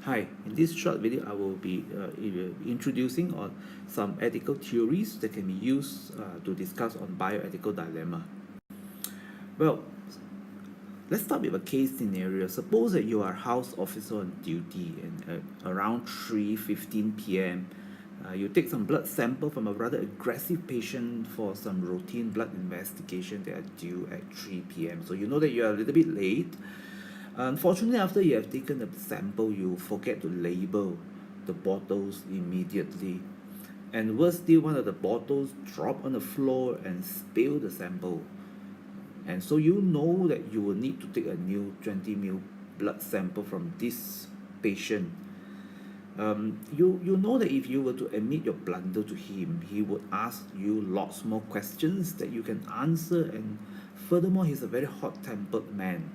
Hi, in this short video I will be introducing on some ethical theories that can be used to discuss on bioethical dilemma. Well, let's start with a case scenario. Suppose that you are a house officer on duty and around 3:15 p.m. You take some blood sample from a rather aggressive patient for some routine blood investigation that are due at 3 p.m. So you know that you are a little bit late. Unfortunately, after you have taken the sample, you forget to label the bottles immediately. And worse still, one of the bottles drop on the floor and spill the sample. And so you know that you will need to take a new 20 ml blood sample from this patient. You know that if you were to admit your blunder to him, he would ask you lots more questions that you can answer, and furthermore, he's a very hot-tempered man.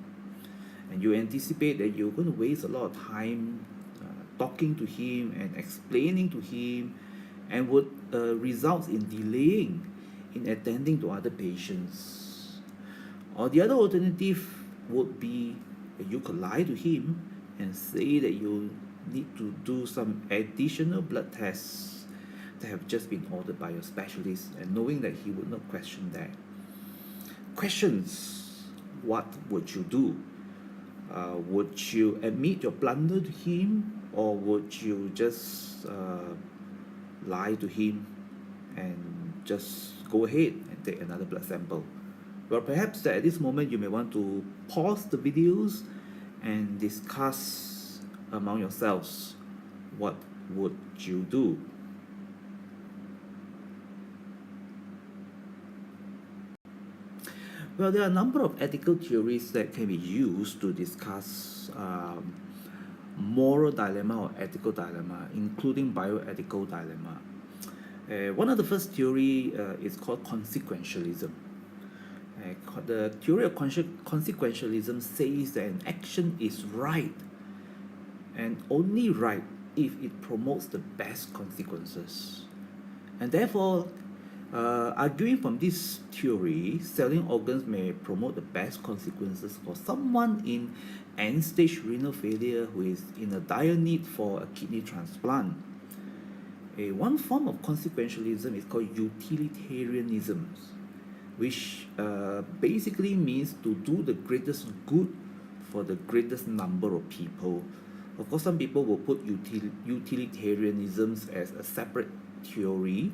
And you anticipate that you're going to waste a lot of time talking to him and explaining to him, and would result in delaying in attending to other patients. Or the other alternative would be that you could lie to him and say that you need to do some additional blood tests that have just been ordered by your specialist, and knowing that he would not question that. Questions: what would you do? Would you admit your blunder to him, or would you just lie to him and just go ahead and take another blood sample? Well, perhaps that at this moment you may want to pause the videos and discuss among yourselves what would you do. Well, there are a number of ethical theories that can be used to discuss moral dilemma or ethical dilemma, including bioethical dilemma. One of the first theory is called consequentialism. The theory of consequentialism says that an action is right and only right if it promotes the best consequences. And therefore, arguing from this theory, selling organs may promote the best consequences for someone in end-stage renal failure who is in a dire need for a kidney transplant. One form of consequentialism is called utilitarianism, which basically means to do the greatest good for the greatest number of people. Of course, some people will put utilitarianism as a separate theory,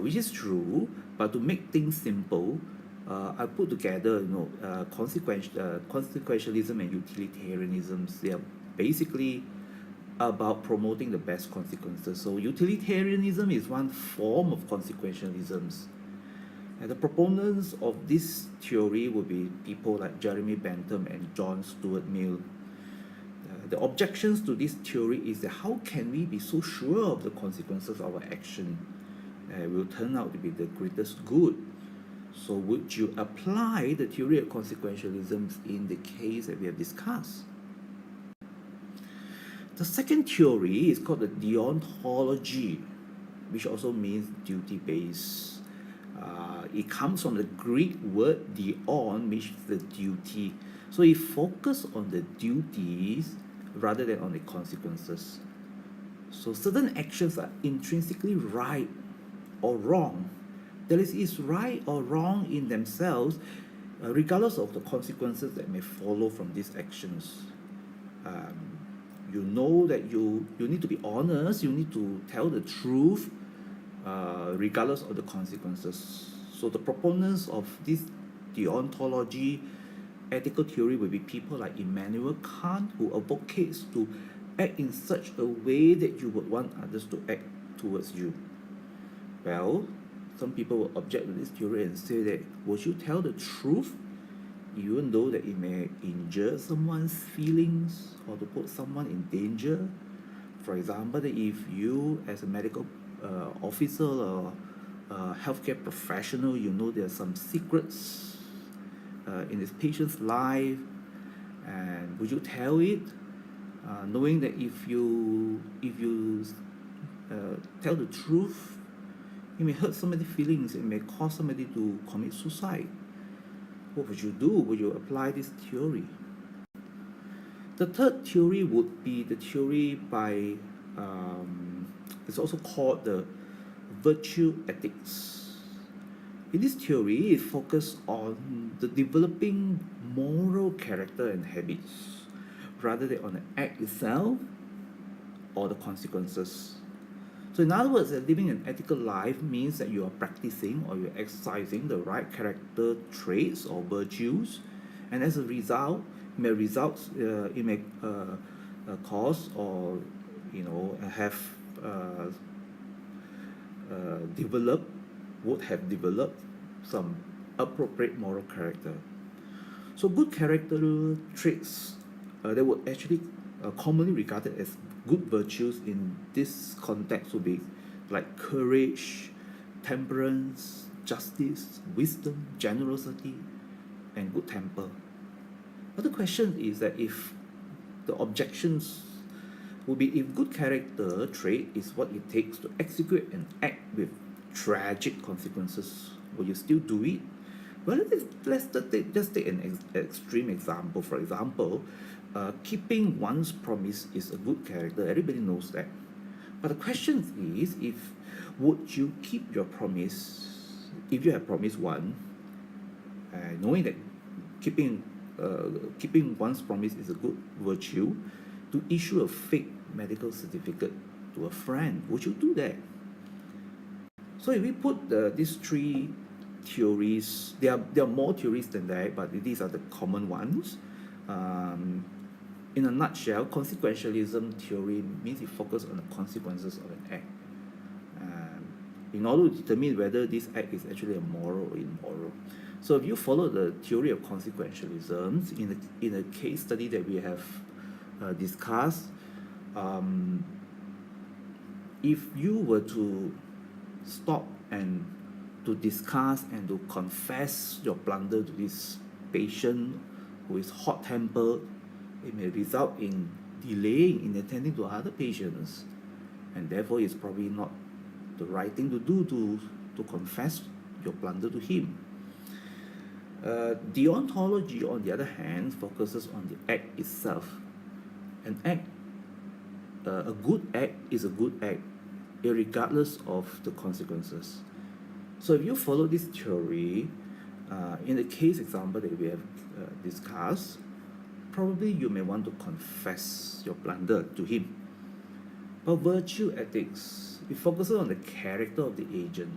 which is true, but to make things simple, I put together, consequentialism and utilitarianism. They are basically about promoting the best consequences. So utilitarianism is one form of consequentialism. And the proponents of this theory will be people like Jeremy Bentham and John Stuart Mill. The objections to this theory is that how can we be so sure of the consequences of our action will turn out to be the greatest good? So would you apply the theory of consequentialism in the case that we have discussed? The second theory is called the deontology, which also means duty-based. It comes from the Greek word deon, which is the duty. So it focuses on the duties rather than on the consequences. So certain actions are intrinsically right or wrong. That is right or wrong in themselves, regardless of the consequences that may follow from these actions. You know that you need to be honest, you need to tell the truth, regardless of the consequences. So the proponents of this deontology ethical theory will be people like Immanuel Kant, who advocates to act in such a way that you would want others to act towards you. Well, some people will object to this theory and say that, would you tell the truth even though that it may injure someone's feelings or to put someone in danger? For example, that if you as a medical officer or healthcare professional, you know there are some secrets in this patient's life, and would you tell it, knowing that if you tell the truth, it may hurt somebody's feelings, it may cause somebody to commit suicide? What would you do? Would you apply this theory? The third theory would be the theory by, it's also called the virtue ethics. In this theory, it focuses on the developing moral character and habits rather than on the act itself or the consequences. So in other words, living an ethical life means that you are practicing or you're exercising the right character traits or virtues, and as a result, it may cause or have uh, developed would have developed some appropriate moral character. So good character traits that would actually commonly regarded as good virtues in this context would be like courage, temperance, justice, wisdom, generosity, and good temper. But the question is that if the objections would be if good character trait is what it takes to execute an act with tragic consequences, will you still do it? Well, let's take an extreme example. For example, keeping one's promise is a good character. Everybody knows that. But the question is, if would you keep your promise if you have promised one, knowing that keeping keeping one's promise is a good virtue, to issue a fake medical certificate to a friend, would you do that? So if we put these three theories, there are more theories than that, but these are the common ones. In a nutshell, consequentialism theory means it focuses on the consequences of an act, in order to determine whether this act is actually a moral or immoral. So if you follow the theory of consequentialism in a case study that we have discussed, if you were to stop and to discuss and to confess your blunder to this patient who is hot-tempered, it may result in delaying in attending to other patients, and therefore it's probably not the right thing to do to confess your blunder to him. Deontology, on the other hand, focuses on the act itself. A good act is a good act, regardless of the consequences. So if you follow this theory, in the case example that we have discussed, probably you may want to confess your blunder to him. But virtue ethics, it focuses on the character of the agent.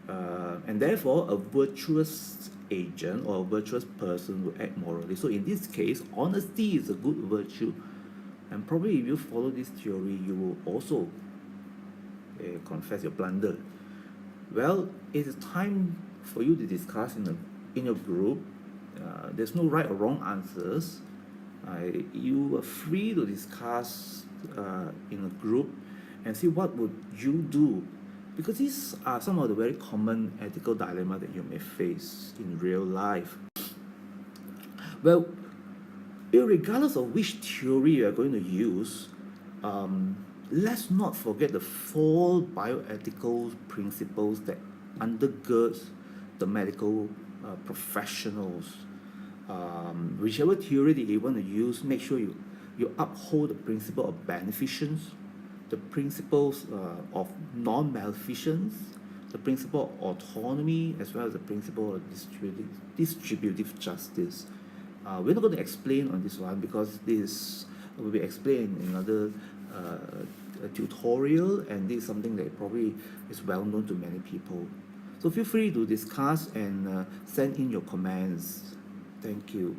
And therefore, a virtuous agent or a virtuous person will act morally. So in this case, honesty is a good virtue. And probably if you follow this theory, you will also confess your blunder. Well, it is time for you to discuss in your group. There's no right or wrong answers. You are free to discuss in a group and see what would you do, because these are some of the very common ethical dilemma that you may face in real life. Well, regardless of which theory you are going to use, let's not forget the four bioethical principles that undergirds the medical professionals. Whichever theory that you want to use, make sure you uphold the principle of beneficence, the principles of non-maleficence, the principle of autonomy, as well as the principle of distributive justice. We're not going to explain on this one because this will be explained in another tutorial, and this is something that probably is well known to many people. So feel free to discuss and send in your comments. Thank you.